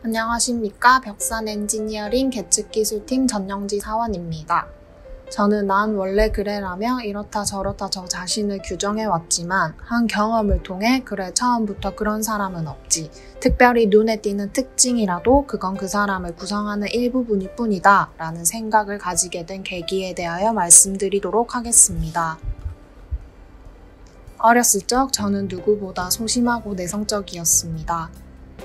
안녕하십니까. 벽산 엔지니어링 계측기술팀 전영지 사원입니다. 저는 난 원래 그래라며 이렇다 저렇다 저 자신을 규정해왔지만 한 경험을 통해 그래 처음부터 그런 사람은 없지. 특별히 눈에 띄는 특징이라도 그건 그 사람을 구성하는 일부분일 뿐이다 라는 생각을 가지게 된 계기에 대하여 말씀드리도록 하겠습니다. 어렸을 적 저는 누구보다 소심하고 내성적이었습니다.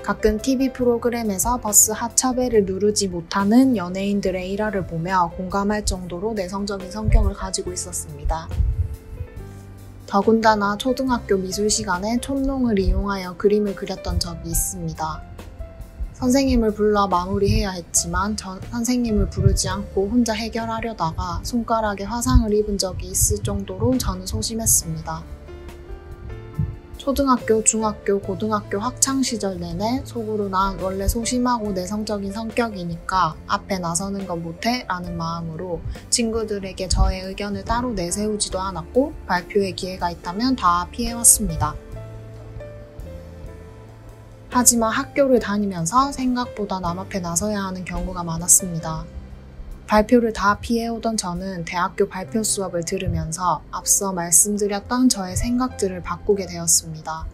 가끔 TV 프로그램에서 버스 하차벨을 누르지 못하는 연예인들의 일화를 보며 공감할 정도로 내성적인 성격을 가지고 있었습니다. 더군다나 초등학교 미술 시간에 촌농을 이용하여 그림을 그렸던 적이 있습니다. 선생님을 불러 마무리해야 했지만 선생님을 부르지 않고 혼자 해결하려다가 손가락에 화상을 입은 적이 있을 정도로 저는 소심했습니다. 초등학교, 중학교, 고등학교 학창시절 내내 속으로 난 원래 소심하고 내성적인 성격이니까 앞에 나서는 건 못해 라는 마음으로 친구들에게 저의 의견을 따로 내세우지도 않았고 발표의 기회가 있다면 다 피해왔습니다. 하지만 학교를 다니면서 생각보다 남 앞에 나서야 하는 경우가 많았습니다. 발표를 다 피해오던 저는 대학교 발표 수업을 들으면서 앞서 말씀드렸던 저의 생각들을 바꾸게 되었습니다.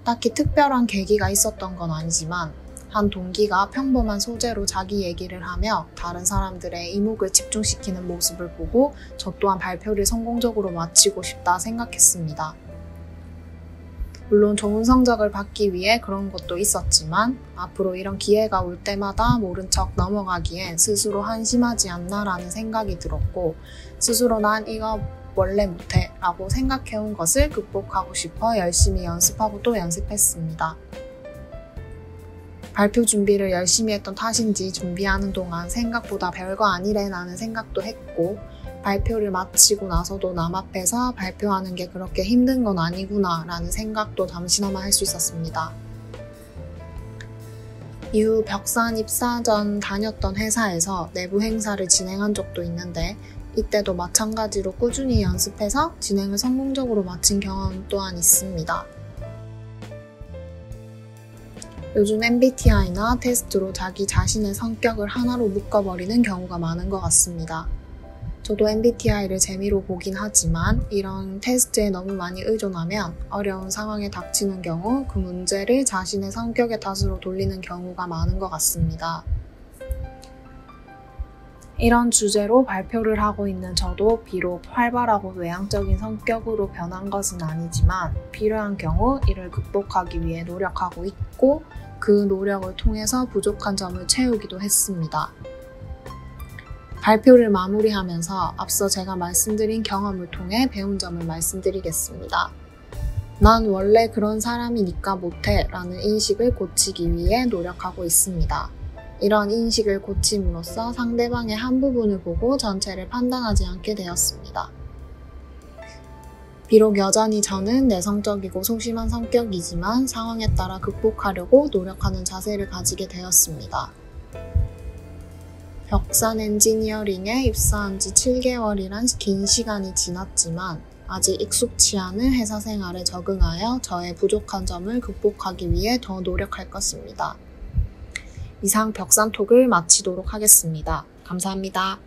딱히 특별한 계기가 있었던 건 아니지만 한 동기가 평범한 소재로 자기 얘기를 하며 다른 사람들의 이목을 집중시키는 모습을 보고 저 또한 발표를 성공적으로 마치고 싶다 생각했습니다. 물론 좋은 성적을 받기 위해 그런 것도 있었지만 앞으로 이런 기회가 올 때마다 모른 척 넘어가기엔 스스로 한심하지 않나라는 생각이 들었고 스스로 난 이거 원래 못해 라고 생각해온 것을 극복하고 싶어 열심히 연습하고 또 연습했습니다. 발표 준비를 열심히 했던 탓인지 준비하는 동안 생각보다 별거 아니래 라는 생각도 했고 발표를 마치고 나서도 남 앞에서 발표하는 게 그렇게 힘든 건 아니구나 라는 생각도 잠시나마 할 수 있었습니다. 이후 벽산 입사 전 다녔던 회사에서 내부 행사를 진행한 적도 있는데 이때도 마찬가지로 꾸준히 연습해서 진행을 성공적으로 마친 경험 또한 있습니다. 요즘 MBTI나 테스트로 자기 자신의 성격을 하나로 묶어버리는 경우가 많은 것 같습니다. 저도 MBTI를 재미로 보긴 하지만 이런 테스트에 너무 많이 의존하면 어려운 상황에 닥치는 경우 그 문제를 자신의 성격의 탓으로 돌리는 경우가 많은 것 같습니다. 이런 주제로 발표를 하고 있는 저도 비록 활발하고 외향적인 성격으로 변한 것은 아니지만 필요한 경우 이를 극복하기 위해 노력하고 있고 그 노력을 통해서 부족한 점을 채우기도 했습니다. 발표를 마무리하면서 앞서 제가 말씀드린 경험을 통해 배운 점을 말씀드리겠습니다. 난 원래 그런 사람이니까 못해 라는 인식을 고치기 위해 노력하고 있습니다. 이런 인식을 고침으로써 상대방의 한 부분을 보고 전체를 판단하지 않게 되었습니다. 비록 여전히 저는 내성적이고 소심한 성격이지만 상황에 따라 극복하려고 노력하는 자세를 가지게 되었습니다. 벽산 엔지니어링에 입사한 지 7개월이란 긴 시간이 지났지만 아직 익숙치 않은 회사 생활에 적응하여 저의 부족한 점을 극복하기 위해 더 노력할 것입니다. 이상 벽산톡을 마치도록 하겠습니다. 감사합니다.